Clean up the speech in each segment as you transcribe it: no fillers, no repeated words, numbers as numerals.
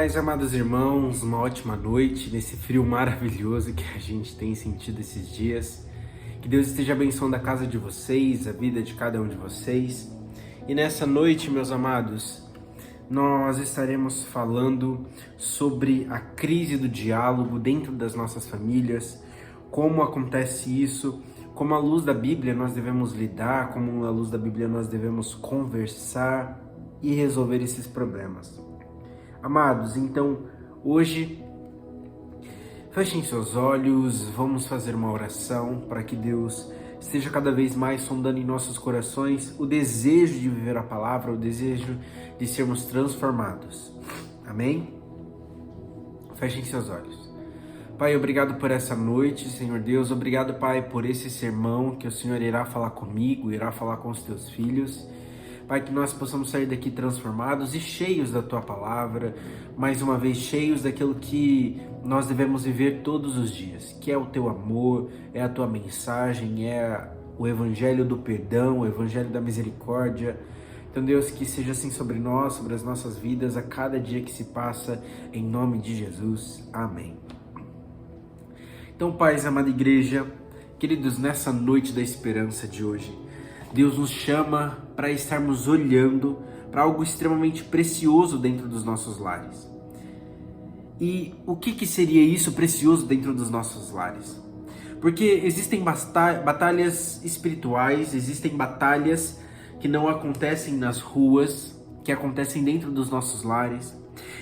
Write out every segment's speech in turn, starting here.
paz, amados irmãos, uma ótima noite nesse frio maravilhoso que a gente tem sentido esses dias. Que Deus esteja abençoando a casa de vocês, a vida de cada um de vocês. E nessa noite, meus amados, nós estaremos falando sobre a crise do diálogo dentro das nossas famílias, como acontece isso, como à luz da Bíblia nós devemos lidar, como à luz da Bíblia nós devemos conversar e resolver esses problemas. Amados, então, hoje, fechem seus olhos, vamos fazer uma oração para que Deus esteja cada vez mais sondando em nossos corações o desejo de viver a palavra, o desejo de sermos transformados. Amém? Fechem seus olhos. Pai, obrigado por essa noite, Senhor Deus. Obrigado, Pai, por esse sermão que o Senhor irá falar comigo, irá falar com os teus filhos. Pai, que nós possamos sair daqui transformados e cheios da Tua Palavra, mais uma vez cheios daquilo que nós devemos viver todos os dias, que é o Teu amor, é a Tua mensagem, é o Evangelho do perdão, o Evangelho da misericórdia. Então, Deus, que seja assim sobre nós, sobre as nossas vidas, a cada dia que se passa, em nome de Jesus. Amém. Então, Pai, amada igreja, queridos, nessa noite da esperança de hoje, Deus nos chama para estarmos olhando para algo extremamente precioso dentro dos nossos lares. E o que seria isso precioso dentro dos nossos lares? Porque existem batalhas espirituais, existem batalhas que não acontecem nas ruas, que acontecem dentro dos nossos lares.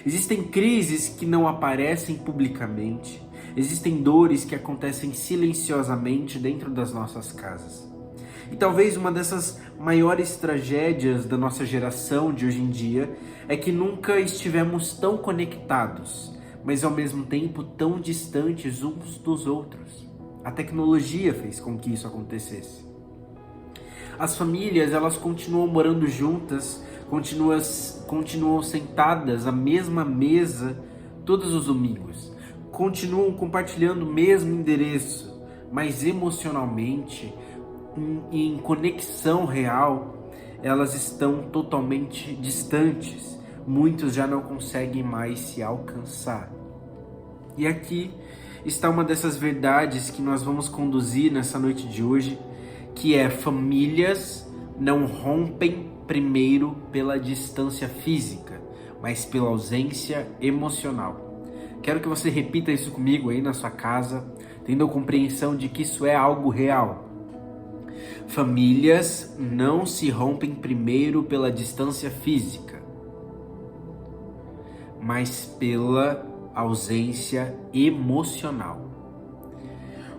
Existem crises que não aparecem publicamente. Existem dores que acontecem silenciosamente dentro das nossas casas. E talvez uma dessas maiores tragédias da nossa geração de hoje em dia é que nunca estivemos tão conectados, mas ao mesmo tempo tão distantes uns dos outros. A tecnologia fez com que isso acontecesse. As famílias, elas continuam morando juntas, continuam sentadas à mesma mesa todos os domingos, continuam compartilhando o mesmo endereço, mas emocionalmente, em conexão real, elas estão totalmente distantes. Muitos já não conseguem mais se alcançar. E aqui está uma dessas verdades que nós vamos conduzir nessa noite de hoje, que é: famílias não rompem primeiro pela distância física, mas pela ausência emocional. Quero que você repita isso comigo aí na sua casa, tendo a compreensão de que isso é algo real. Famílias não se rompem primeiro pela distância física, mas pela ausência emocional.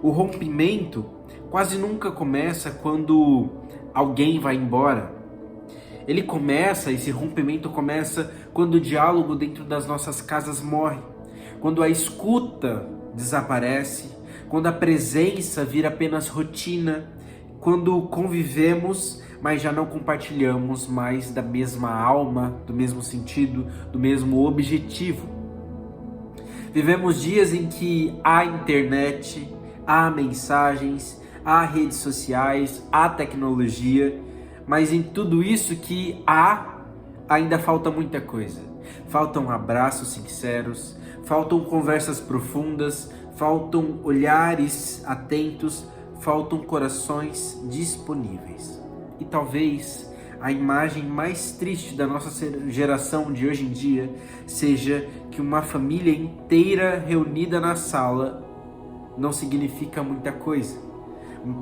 O rompimento quase nunca começa quando alguém vai embora. Esse rompimento começa quando o diálogo dentro das nossas casas morre, quando a escuta desaparece, quando a presença vira apenas rotina, quando convivemos, mas já não compartilhamos mais da mesma alma, do mesmo sentido, do mesmo objetivo. Vivemos dias em que há internet, há mensagens, há redes sociais, há tecnologia, mas em tudo isso que há, ainda falta muita coisa. Faltam abraços sinceros, faltam conversas profundas, faltam olhares atentos, faltam corações disponíveis. E talvez a imagem mais triste da nossa geração de hoje em dia seja que uma família inteira reunida na sala não significa muita coisa,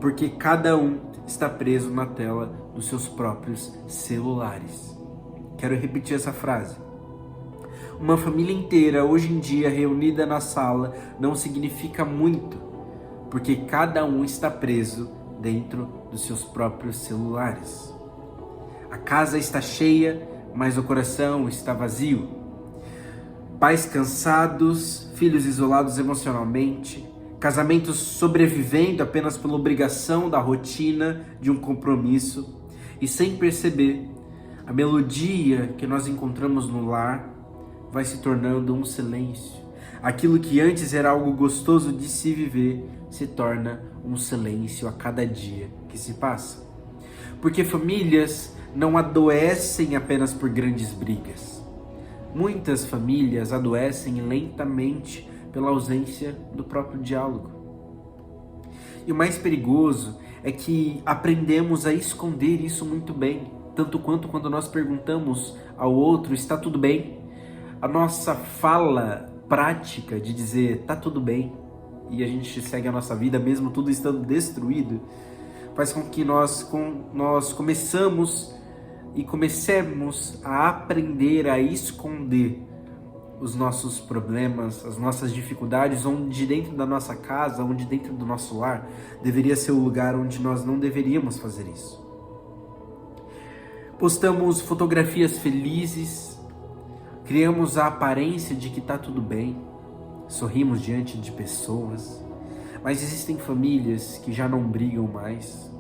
porque cada um está preso na tela dos seus próprios celulares. Quero repetir essa frase. Uma família inteira hoje em dia reunida na sala não significa muito, porque cada um está preso dentro dos seus próprios celulares. A casa está cheia, mas o coração está vazio. Pais cansados, filhos isolados emocionalmente, casamentos sobrevivendo apenas pela obrigação da rotina de um compromisso, e sem perceber, a melodia que nós encontramos no lar vai se tornando um silêncio. Aquilo que antes era algo gostoso de se viver se torna um silêncio a cada dia que se passa. Porque famílias não adoecem apenas por grandes brigas. Muitas famílias adoecem lentamente pela ausência do próprio diálogo. E o mais perigoso é que aprendemos a esconder isso muito bem, tanto quanto quando nós perguntamos ao outro, está tudo bem? A nossa fala prática de dizer, está tudo bem, e a gente segue a nossa vida mesmo tudo estando destruído, faz com que nós comecemos a aprender a esconder os nossos problemas, as nossas dificuldades, onde dentro da nossa casa, onde dentro do nosso lar, deveria ser o lugar onde nós não deveríamos fazer isso. Postamos fotografias felizes, criamos a aparência de que está tudo bem, sorrimos diante de pessoas, mas existem famílias que já não brigam mais,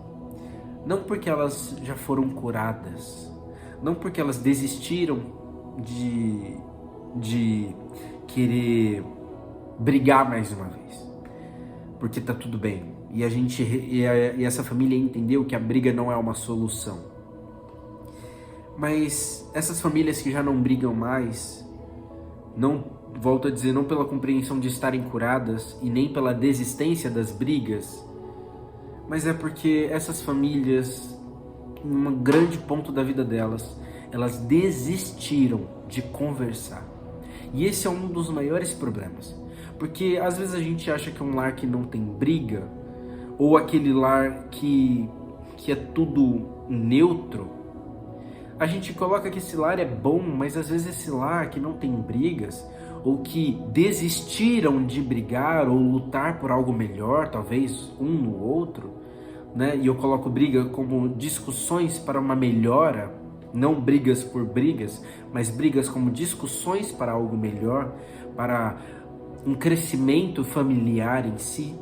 não porque elas já foram curadas, não porque elas desistiram de querer brigar mais uma vez, porque tá tudo bem. E essa família entendeu que a briga não é uma solução. Mas essas famílias que já não brigam mais, não, volto a dizer, não pela compreensão de estarem curadas e nem pela desistência das brigas, mas é porque essas famílias, em um grande ponto da vida delas, elas desistiram de conversar. E esse é um dos maiores problemas. Porque às vezes a gente acha que é um lar que não tem briga, ou aquele lar que é tudo neutro, a gente coloca que esse lar é bom, mas às vezes esse lar que não tem brigas, ou que desistiram de brigar ou lutar por algo melhor, talvez um no outro, né? E eu coloco briga como discussões para uma melhora, não brigas por brigas, mas brigas como discussões para algo melhor, para um crescimento familiar em si,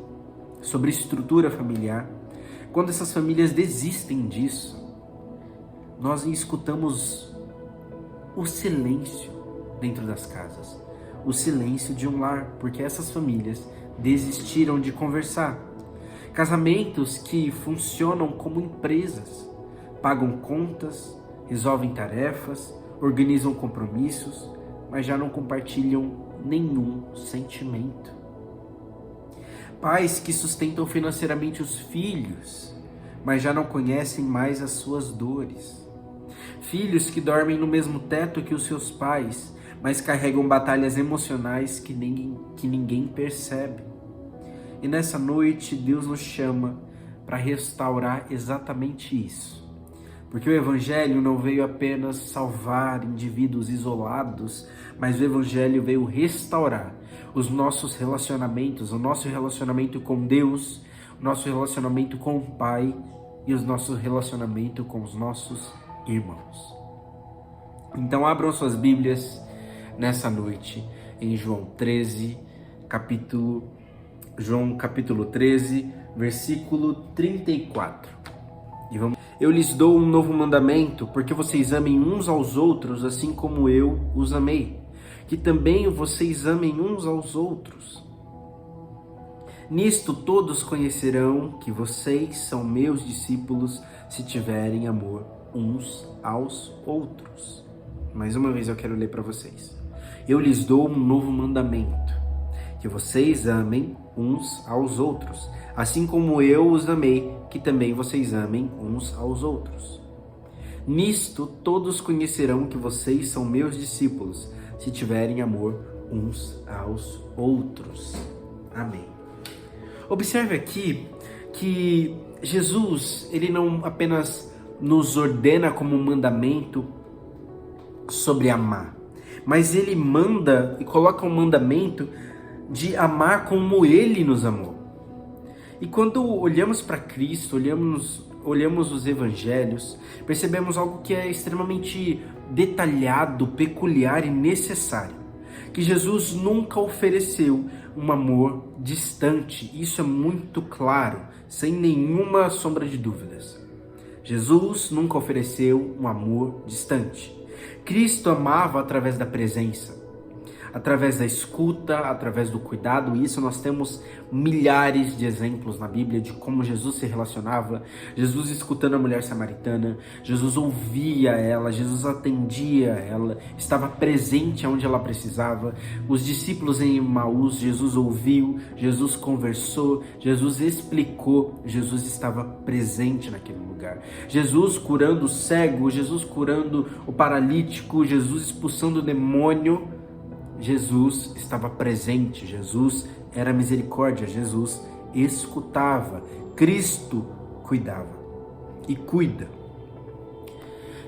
sobre estrutura familiar. Quando essas famílias desistem disso, nós escutamos o silêncio dentro das casas, o silêncio de um lar, porque essas famílias desistiram de conversar. Casamentos que funcionam como empresas, pagam contas, resolvem tarefas, organizam compromissos, mas já não compartilham nenhum sentimento. Pais que sustentam financeiramente os filhos, mas já não conhecem mais as suas dores. Filhos que dormem no mesmo teto que os seus pais, mas carregam batalhas emocionais que ninguém percebe. E nessa noite Deus nos chama para restaurar exatamente isso. Porque o Evangelho não veio apenas salvar indivíduos isolados, mas o Evangelho veio restaurar os nossos relacionamentos, o nosso relacionamento com Deus, o nosso relacionamento com o Pai e o nosso relacionamento com os nossos irmãos. Então abram suas Bíblias nessa noite em João capítulo 13, versículo 34. E vamos. Eu lhes dou um novo mandamento, porque vocês amem uns aos outros, assim como eu os amei. Que também vocês amem uns aos outros. Nisto todos conhecerão que vocês são meus discípulos, se tiverem amor uns aos outros. Mais uma vez eu quero ler para vocês. Eu lhes dou um novo mandamento, que vocês amem uns aos outros, assim como eu os amei, que também vocês amem uns aos outros. Nisto todos conhecerão que vocês são meus discípulos, se tiverem amor uns aos outros. Amém. Observe aqui que Jesus, ele não apenas nos ordena como um mandamento sobre amar, mas ele manda e coloca um mandamento de amar como ele nos amou. E quando olhamos para Cristo, olhamos os evangelhos, percebemos algo que é extremamente detalhado, peculiar e necessário. Que Jesus nunca ofereceu um amor distante. Isso é muito claro, sem nenhuma sombra de dúvidas. Jesus nunca ofereceu um amor distante. Cristo amava através da presença. através da escuta, através do cuidado. E isso nós temos milhares de exemplos na Bíblia de como Jesus se relacionava. Jesus escutando a mulher samaritana, Jesus ouvia ela, Jesus atendia ela, estava presente onde ela precisava. Os discípulos em Emaús, Jesus ouviu, Jesus conversou, Jesus explicou, Jesus estava presente naquele lugar. Jesus curando o cego, Jesus curando o paralítico, Jesus expulsando o demônio. Jesus estava presente, Jesus era misericórdia, Jesus escutava, Cristo cuidava e cuida.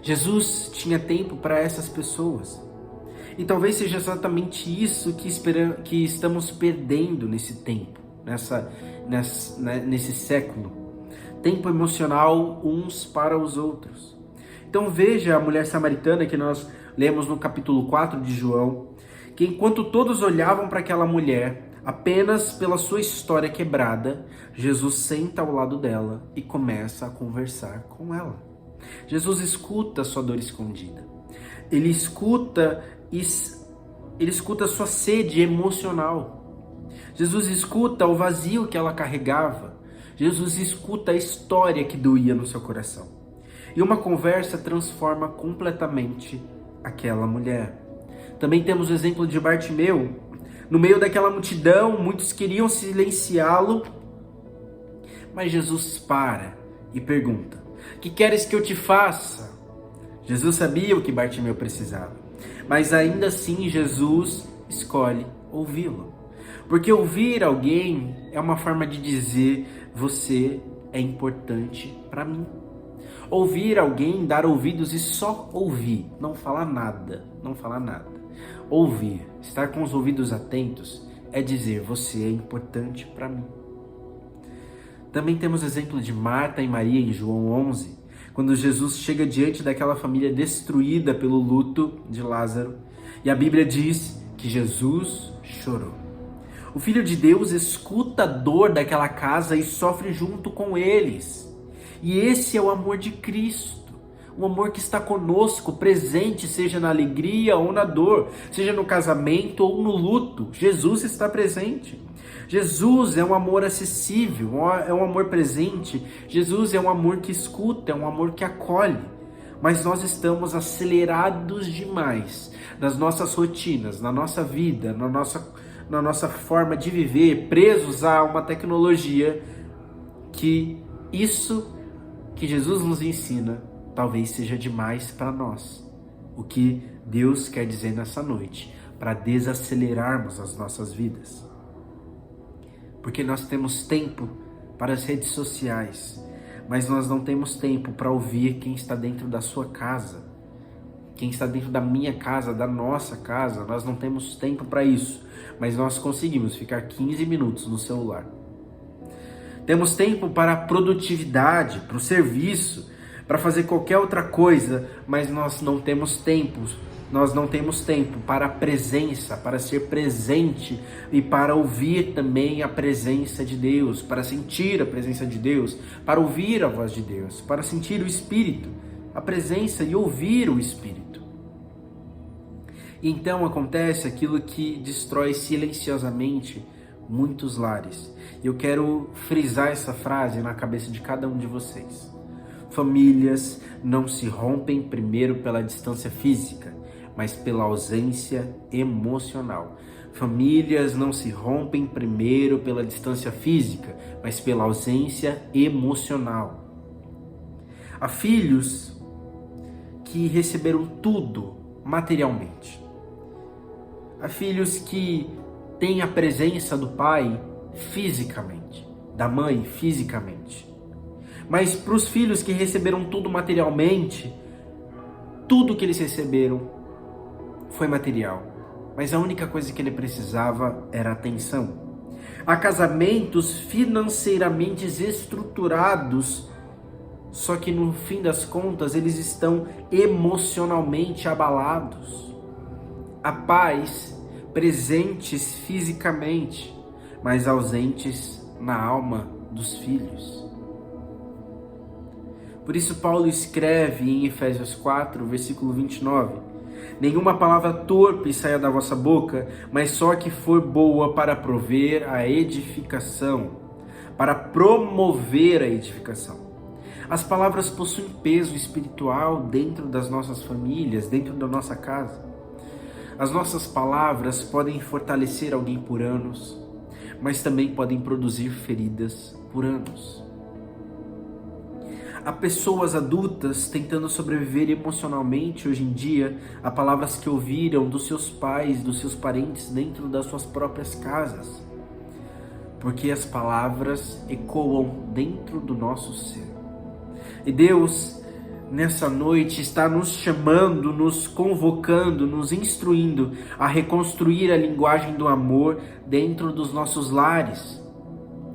Jesus tinha tempo para essas pessoas. E talvez seja exatamente isso que estamos perdendo nesse tempo, nesse século. Tempo emocional uns para os outros. Então veja a mulher samaritana que nós lemos no capítulo 4 de João, que enquanto todos olhavam para aquela mulher, apenas pela sua história quebrada, Jesus senta ao lado dela e começa a conversar com ela. Jesus escuta a sua dor escondida. Ele escuta a sua sede emocional. Jesus escuta o vazio que ela carregava. Jesus escuta a história que doía no seu coração. E uma conversa transforma completamente aquela mulher. Também temos o exemplo de Bartimeu. No meio daquela multidão, muitos queriam silenciá-lo, mas Jesus para e pergunta: "Que queres que eu te faça?" Jesus sabia o que Bartimeu precisava, mas ainda assim Jesus escolhe ouvi-lo. Porque ouvir alguém é uma forma de dizer: você é importante para mim. Ouvir alguém, dar ouvidos e só ouvir, não falar nada, não falar nada. Ouvir, estar com os ouvidos atentos, é dizer: você é importante para mim. Também temos o exemplo de Marta e Maria em João 11, quando Jesus chega diante daquela família destruída pelo luto de Lázaro, e a Bíblia diz que Jesus chorou. O Filho de Deus escuta a dor daquela casa e sofre junto com eles. E esse é o amor de Cristo. Um amor que está conosco, presente, seja na alegria ou na dor, seja no casamento ou no luto. Jesus está presente. Jesus é um amor acessível, é um amor presente. Jesus é um amor que escuta, é um amor que acolhe. Mas nós estamos acelerados demais nas nossas rotinas, na nossa vida, na nossa forma de viver, presos a uma tecnologia que isso que Jesus nos ensina talvez seja demais para nós. O que Deus quer dizer nessa noite, para desacelerarmos as nossas vidas. Porque nós temos tempo para as redes sociais, mas nós não temos tempo para ouvir quem está dentro da sua casa, quem está dentro da minha casa, da nossa casa. Nós não temos tempo para isso, mas nós conseguimos ficar 15 minutos no celular. Temos tempo para a produtividade, para o serviço, para fazer qualquer outra coisa, mas nós não temos tempo para a presença, para ser presente e para ouvir também a presença de Deus, para sentir a presença de Deus, para ouvir a voz de Deus, para sentir o Espírito, a presença e ouvir o Espírito. E então acontece aquilo que destrói silenciosamente muitos lares. E eu quero frisar essa frase na cabeça de cada um de vocês. Famílias não se rompem primeiro pela distância física, mas pela ausência emocional. Famílias não se rompem primeiro pela distância física, mas pela ausência emocional. Há filhos que receberam tudo materialmente. Há filhos que têm a presença do pai fisicamente, da mãe fisicamente. Mas para os filhos que receberam tudo materialmente, tudo que eles receberam foi material. Mas a única coisa que ele precisava era atenção. Há casamentos financeiramente estruturados, só que no fim das contas eles estão emocionalmente abalados. Há pais presentes fisicamente, mas ausentes na alma dos filhos. Por isso Paulo escreve em Efésios 4, versículo 29, Nenhuma palavra torpe saia da vossa boca, mas só que for boa para prover a edificação, para promover a edificação. As palavras possuem peso espiritual dentro das nossas famílias, dentro da nossa casa. As nossas palavras podem fortalecer alguém por anos, mas também podem produzir feridas por anos. Há pessoas adultas tentando sobreviver emocionalmente hoje em dia a palavras que ouviram dos seus pais, dos seus parentes dentro das suas próprias casas. Porque as palavras ecoam dentro do nosso ser. E Deus, nessa noite, está nos chamando, nos convocando, nos instruindo a reconstruir a linguagem do amor dentro dos nossos lares.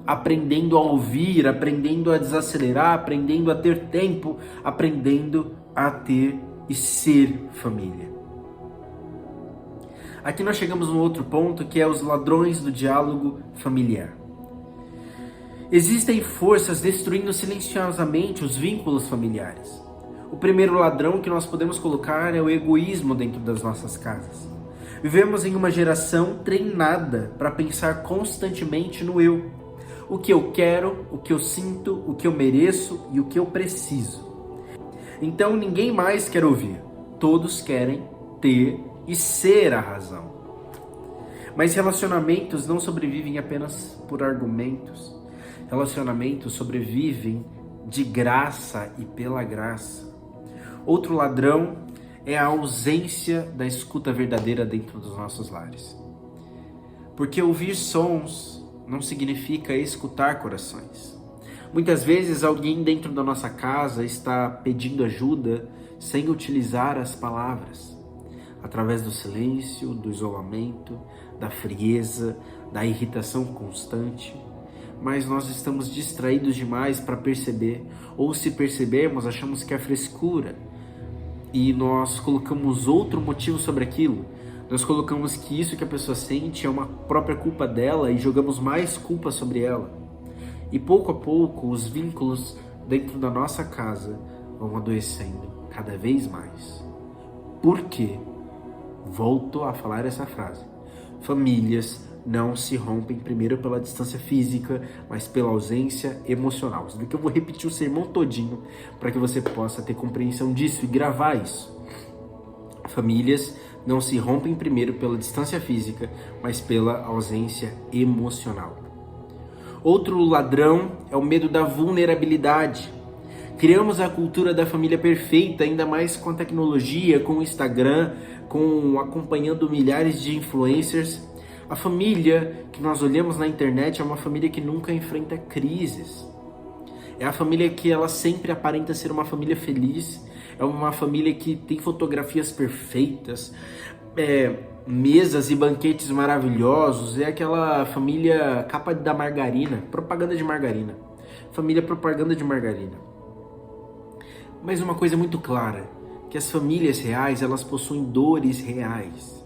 Aprendendo a ouvir, aprendendo a desacelerar, aprendendo a ter tempo, aprendendo a ter e ser família. Aqui nós chegamos num outro ponto, que é os ladrões do diálogo familiar. Existem forças destruindo silenciosamente os vínculos familiares. O primeiro ladrão que nós podemos colocar é o egoísmo dentro das nossas casas. Vivemos em uma geração treinada para pensar constantemente no eu. O que eu quero, o que eu sinto, o que eu mereço e o que eu preciso. Então ninguém mais quer ouvir. Todos querem ter e ser a razão. Mas relacionamentos não sobrevivem apenas por argumentos. Relacionamentos sobrevivem de graça e pela graça. Outro ladrão é a ausência da escuta verdadeira dentro dos nossos lares. Porque ouvir sons não significa escutar corações. Muitas vezes alguém dentro da nossa casa está pedindo ajuda sem utilizar as palavras. Através do silêncio, do isolamento, da frieza, da irritação constante. Mas nós estamos distraídos demais para perceber, ou se percebermos, achamos que é frescura. E nós colocamos outro motivo sobre aquilo. Nós colocamos que isso que a pessoa sente é uma própria culpa dela e jogamos mais culpa sobre ela. E pouco a pouco os vínculos dentro da nossa casa vão adoecendo cada vez mais. Por quê? Volto a falar essa frase. Famílias não se rompem primeiro pela distância física, mas pela ausência emocional. Você vê que eu vou repetir o sermão todinho para que você possa ter compreensão disso e gravar isso. Famílias não se rompem primeiro pela distância física, mas pela ausência emocional. Outro ladrão é o medo da vulnerabilidade. Criamos a cultura da família perfeita, ainda mais com a tecnologia, com o Instagram, acompanhando milhares de influencers. A família que nós olhamos na internet é uma família que nunca enfrenta crises. É a família que ela sempre aparenta ser uma família feliz. É uma família que tem fotografias perfeitas, mesas e banquetes maravilhosos. É aquela família capa da margarina, propaganda de margarina. Família propaganda de margarina. Mas uma coisa muito clara, que as famílias reais, elas possuem dores reais.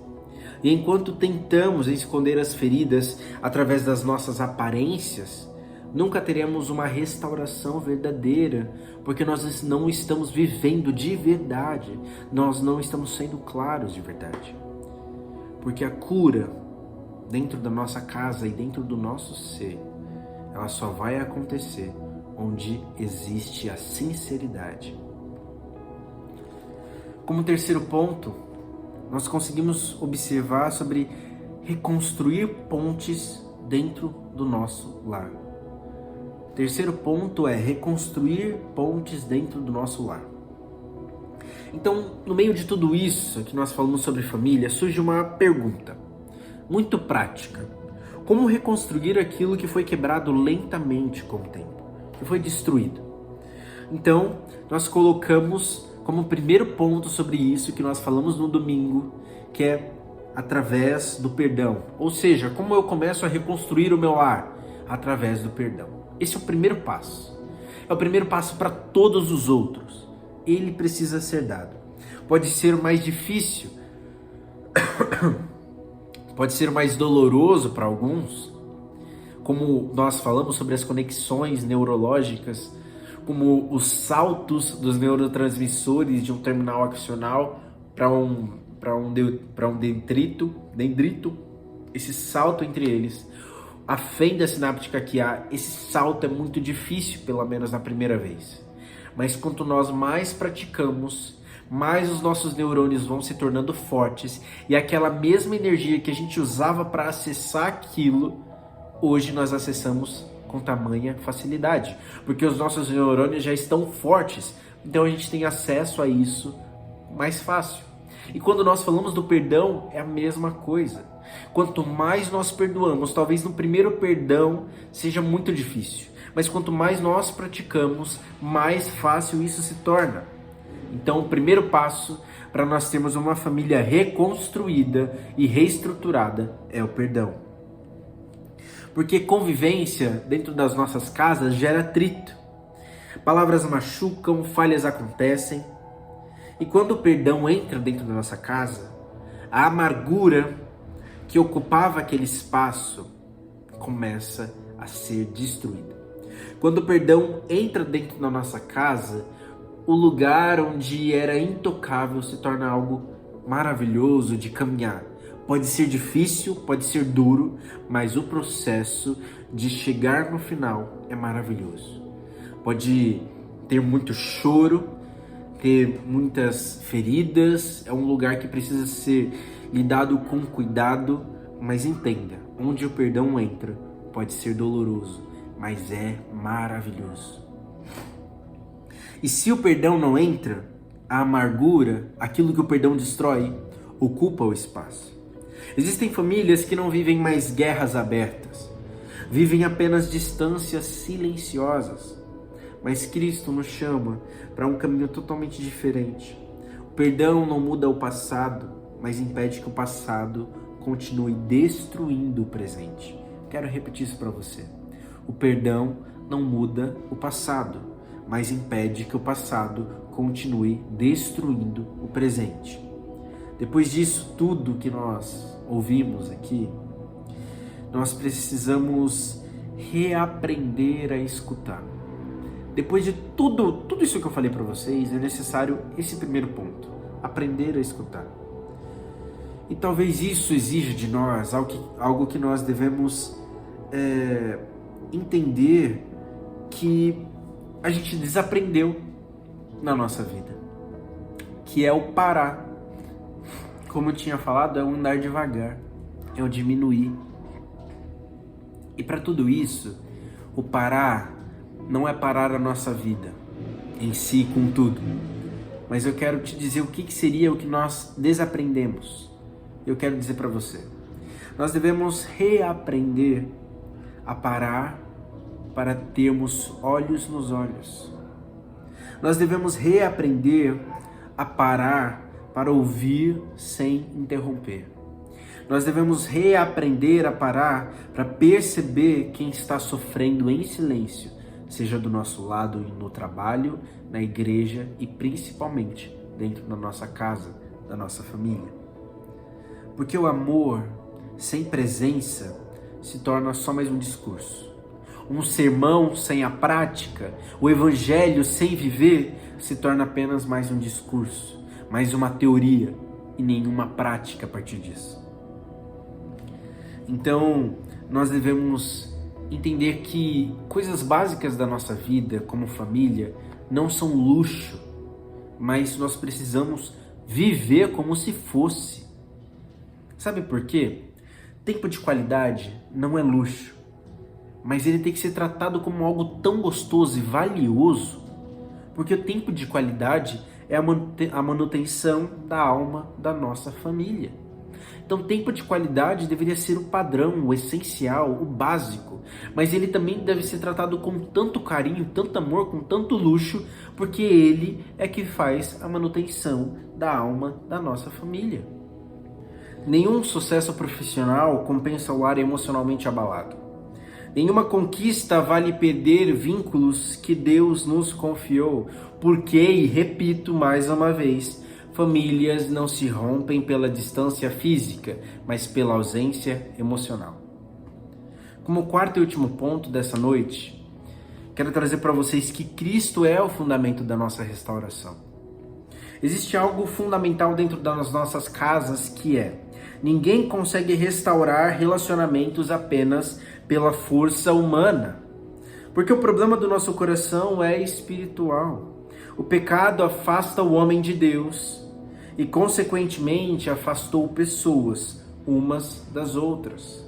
E enquanto tentamos esconder as feridas através das nossas aparências, nunca teremos uma restauração verdadeira, porque nós não estamos vivendo de verdade, nós não estamos sendo claros de verdade. Porque a cura dentro da nossa casa e dentro do nosso ser, ela só vai acontecer onde existe a sinceridade. Como terceiro ponto, nós conseguimos observar sobre reconstruir pontes dentro do nosso lar. Terceiro ponto é reconstruir pontes dentro do nosso lar. Então, no meio de tudo isso que nós falamos sobre família, surge uma pergunta muito prática. Como reconstruir aquilo que foi quebrado lentamente com o tempo, que foi destruído? Então, nós colocamos como primeiro ponto sobre isso que nós falamos no domingo, que é através do perdão. Ou seja, como eu começo a reconstruir o meu lar? Através do perdão. Esse é o primeiro passo. É o primeiro passo para todos os outros. Ele precisa ser dado. Pode ser mais difícil, pode ser mais doloroso para alguns, como nós falamos sobre as conexões neurológicas, como os saltos dos neurotransmissores de um terminal axonal para para um dendrito, esse salto entre eles, a fenda sináptica que há, esse salto é muito difícil, pelo menos na primeira vez. Mas quanto nós mais praticamos, mais os nossos neurônios vão se tornando fortes e aquela mesma energia que a gente usava para acessar aquilo, hoje nós acessamos com tamanha facilidade, porque os nossos neurônios já estão fortes, então a gente tem acesso a isso mais fácil. E quando nós falamos do perdão, é a mesma coisa. Quanto mais nós perdoamos, talvez no primeiro perdão seja muito difícil, mas quanto mais nós praticamos, mais fácil isso se torna. Então, o primeiro passo para nós termos uma família reconstruída e reestruturada é o perdão. Porque convivência dentro das nossas casas gera atrito. Palavras machucam, falhas acontecem. E quando o perdão entra dentro da nossa casa, a amargura que ocupava aquele espaço começa a ser destruída. Quando o perdão entra dentro da nossa casa, o lugar onde era intocável se torna algo maravilhoso de caminhar. Pode ser difícil, pode ser duro, mas o processo de chegar no final é maravilhoso. Pode ter muito choro, ter muitas feridas, é um lugar que precisa ser lidado com cuidado, mas entenda, onde o perdão entra pode ser doloroso, mas é maravilhoso. E se o perdão não entra, a amargura, aquilo que o perdão destrói, ocupa o espaço. Existem famílias que não vivem mais guerras abertas, vivem apenas distâncias silenciosas. Mas Cristo nos chama para um caminho totalmente diferente. O perdão não muda o passado, mas impede que o passado continue destruindo o presente. Quero repetir isso para você. O perdão não muda o passado, mas impede que o passado continue destruindo o presente. Depois disso tudo que nós ouvimos aqui, nós precisamos reaprender a escutar. Depois de tudo isso que eu falei para vocês, é necessário esse primeiro ponto, aprender a escutar. E talvez isso exija de nós algo que nós devemos entender que a gente desaprendeu na nossa vida, que é o parar. Como eu tinha falado, é o andar devagar, é o diminuir. E para tudo isso, o parar não é parar a nossa vida em si com tudo, mas eu quero te dizer o que seria o que nós desaprendemos. Eu quero dizer para você, nós devemos reaprender a parar para termos olhos nos olhos. Nós devemos reaprender a parar para ouvir sem interromper. Nós devemos reaprender a parar para perceber quem está sofrendo em silêncio, seja do nosso lado no trabalho, na igreja e principalmente dentro da nossa casa, da nossa família. Porque o amor sem presença se torna só mais um discurso. Um sermão sem a prática, o evangelho sem viver, se torna apenas mais um discurso, mais uma teoria e nenhuma prática a partir disso. Então, nós devemos entender que coisas básicas da nossa vida, como família, não são luxo, mas nós precisamos viver como se fosse. Sabe por quê? Tempo de qualidade não é luxo, mas ele tem que ser tratado como algo tão gostoso e valioso, porque o tempo de qualidade é a manutenção da alma da nossa família. Então, tempo de qualidade deveria ser o padrão, o essencial, o básico, mas ele também deve ser tratado com tanto carinho, tanto amor, com tanto luxo, porque ele é que faz a manutenção da alma da nossa família. Nenhum sucesso profissional compensa o lar emocionalmente abalado. Nenhuma conquista vale perder vínculos que Deus nos confiou, porque, e repito mais uma vez, famílias não se rompem pela distância física, mas pela ausência emocional. Como quarto e último ponto dessa noite, quero trazer para vocês que Cristo é o fundamento da nossa restauração. Existe algo fundamental dentro das nossas casas que é: ninguém consegue restaurar relacionamentos apenas pela força humana. Porque o problema do nosso coração é espiritual. O pecado afasta o homem de Deus e, consequentemente, afastou pessoas umas das outras.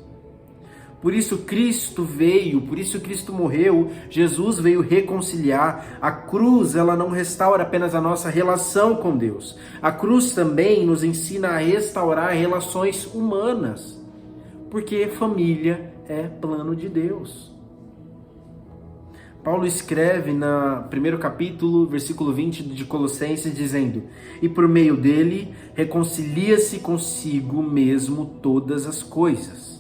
Por isso Cristo veio, por isso Cristo morreu, Jesus veio reconciliar. A cruz, ela não restaura apenas a nossa relação com Deus. A cruz também nos ensina a restaurar relações humanas, porque família é plano de Deus. Paulo escreve no primeiro capítulo, versículo 20 de Colossenses, dizendo: e por meio dele reconcilia-se consigo mesmo todas as coisas.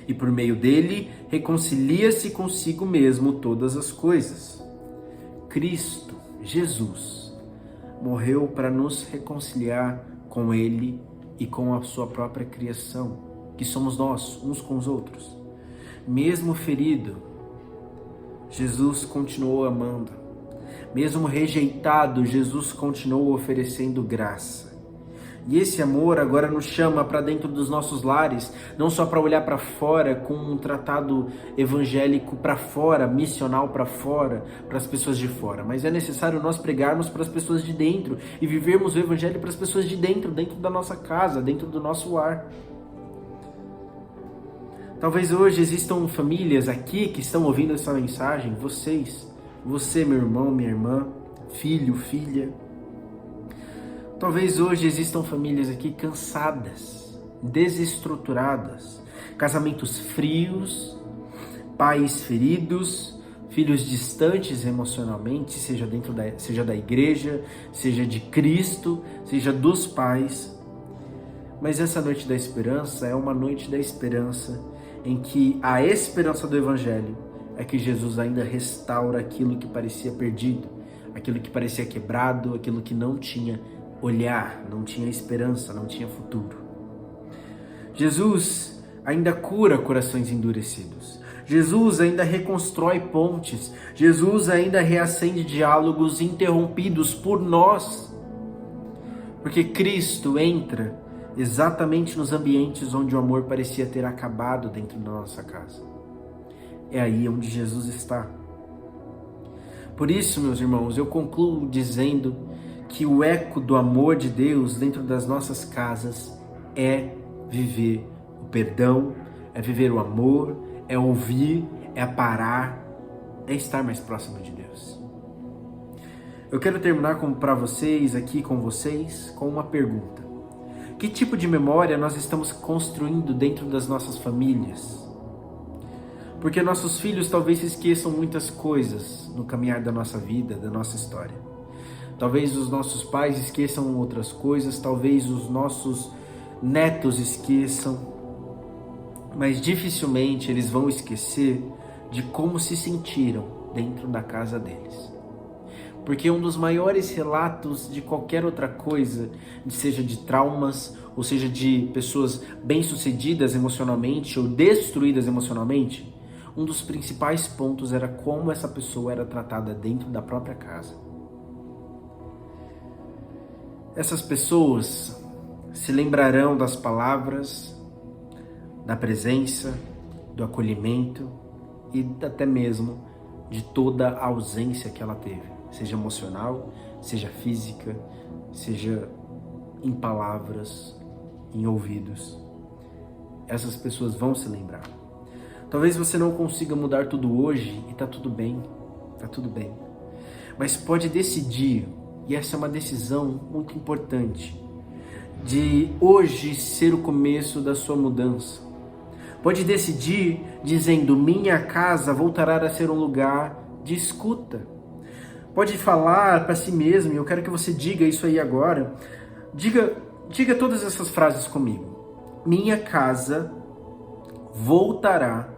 E por meio dele reconcilia-se consigo mesmo todas as coisas. Cristo, Jesus, morreu para nos reconciliar com ele e com a sua própria criação, que somos nós, uns com os outros. Mesmo ferido, Jesus continuou amando. Mesmo rejeitado, Jesus continuou oferecendo graça. E esse amor agora nos chama para dentro dos nossos lares, não só para olhar para fora com um tratado evangélico para fora, missional para fora, para as pessoas de fora, mas é necessário nós pregarmos para as pessoas de dentro e vivermos o evangelho para as pessoas de dentro, dentro da nossa casa, dentro do nosso lar. Talvez hoje existam famílias aqui que estão ouvindo essa mensagem, você, meu irmão, minha irmã, filho, filha. Talvez hoje existam famílias aqui cansadas, desestruturadas, casamentos frios, pais feridos, filhos distantes emocionalmente, seja da igreja, seja de Cristo, seja dos pais. Mas essa noite da esperança é uma noite da esperança em que a esperança do Evangelho é que Jesus ainda restaura aquilo que parecia perdido, aquilo que parecia quebrado, aquilo que não tinha olhar, não tinha esperança, não tinha futuro. Jesus ainda cura corações endurecidos. Jesus ainda reconstrói pontes. Jesus ainda reacende diálogos interrompidos por nós. Porque Cristo entra exatamente nos ambientes onde o amor parecia ter acabado dentro da nossa casa. É aí onde Jesus está. Por isso, meus irmãos, eu concluo dizendo que o eco do amor de Deus dentro das nossas casas é viver o perdão, é viver o amor, é ouvir, é parar, é estar mais próximo de Deus. Eu quero terminar para vocês, aqui com vocês, com uma pergunta. Que tipo de memória nós estamos construindo dentro das nossas famílias? Porque nossos filhos talvez esqueçam muitas coisas no caminhar da nossa vida, da nossa história. Talvez os nossos pais esqueçam outras coisas, talvez os nossos netos esqueçam, mas dificilmente eles vão esquecer de como se sentiram dentro da casa deles. Porque um dos maiores relatos de qualquer outra coisa, seja de traumas, ou seja de pessoas bem-sucedidas emocionalmente ou destruídas emocionalmente, um dos principais pontos era como essa pessoa era tratada dentro da própria casa. Essas pessoas se lembrarão das palavras, da presença, do acolhimento e até mesmo de toda a ausência que ela teve, seja emocional, seja física, seja em palavras, em ouvidos. Essas pessoas vão se lembrar. Talvez você não consiga mudar tudo hoje e tá tudo bem, mas pode decidir. E essa é uma decisão muito importante, de hoje ser o começo da sua mudança. Pode decidir dizendo: minha casa voltará a ser um lugar de escuta. Pode falar para si mesmo, e eu quero que você diga isso aí agora. Diga todas essas frases comigo. Minha casa voltará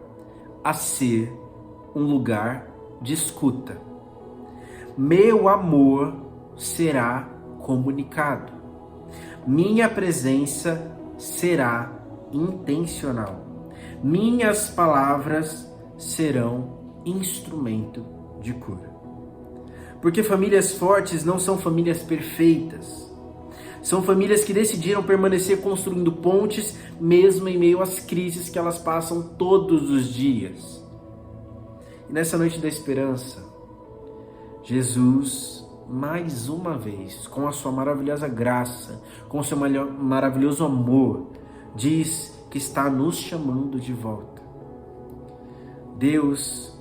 a ser um lugar de escuta. Meu amor será comunicado. Minha presença será intencional. Minhas palavras serão instrumento de cura. Porque famílias fortes não são famílias perfeitas. São famílias que decidiram permanecer construindo pontes, mesmo em meio às crises que elas passam todos os dias. E nessa noite da esperança, Jesus, mais uma vez, com a sua maravilhosa graça, com o seu maravilhoso amor, diz que está nos chamando de volta. Deus,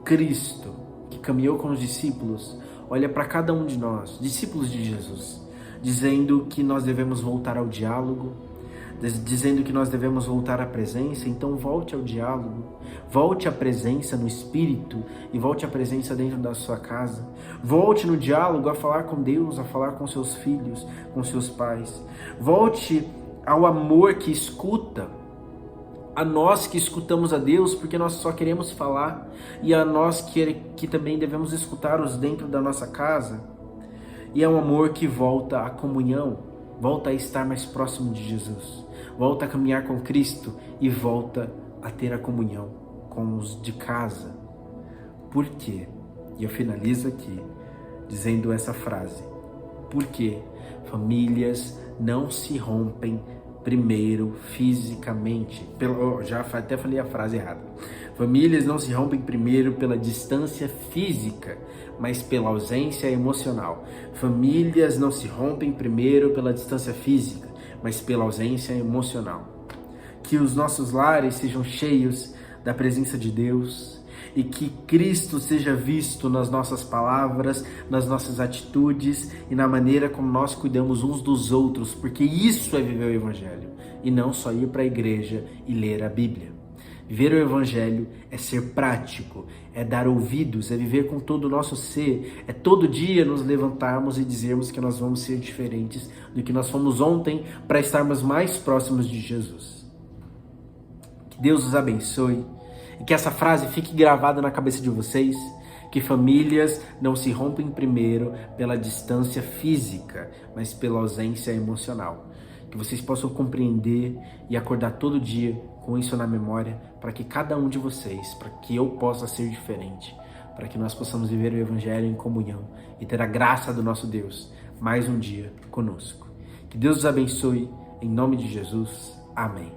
Cristo, que caminhou com os discípulos, olha para cada um de nós, discípulos de Jesus, dizendo que nós devemos voltar ao diálogo, dizendo que nós devemos voltar à presença. Então volte ao diálogo, volte à presença no Espírito e volte à presença dentro da sua casa. Volte no diálogo a falar com Deus, a falar com seus filhos, com seus pais. Volte ao amor que escuta, a nós que escutamos a Deus, porque nós só queremos falar, e a nós que também devemos escutar-os dentro da nossa casa. E é um amor que volta à comunhão, volta a estar mais próximo de Jesus, volta a caminhar com Cristo e volta a ter a comunhão com os de casa. Por quê? E eu finalizo aqui dizendo essa frase. Porque famílias não se rompem primeiro fisicamente. Já até falei a frase errada. Famílias não se rompem primeiro pela distância física, mas pela ausência emocional. Famílias não se rompem primeiro pela distância física, mas pela ausência emocional. Que os nossos lares sejam cheios da presença de Deus e que Cristo seja visto nas nossas palavras, nas nossas atitudes e na maneira como nós cuidamos uns dos outros, porque isso é viver o Evangelho e não só ir para a igreja e ler a Bíblia. Viver o Evangelho é ser prático, é dar ouvidos, é viver com todo o nosso ser, é todo dia nos levantarmos e dizermos que nós vamos ser diferentes do que nós fomos ontem para estarmos mais próximos de Jesus. Que Deus os abençoe e que essa frase fique gravada na cabeça de vocês, que famílias não se rompem primeiro pela distância física, mas pela ausência emocional. Que vocês possam compreender e acordar todo dia com isso na memória, para que cada um de vocês, para que eu possa ser diferente, para que nós possamos viver o Evangelho em comunhão e ter a graça do nosso Deus mais um dia conosco. Que Deus os abençoe, em nome de Jesus. Amém.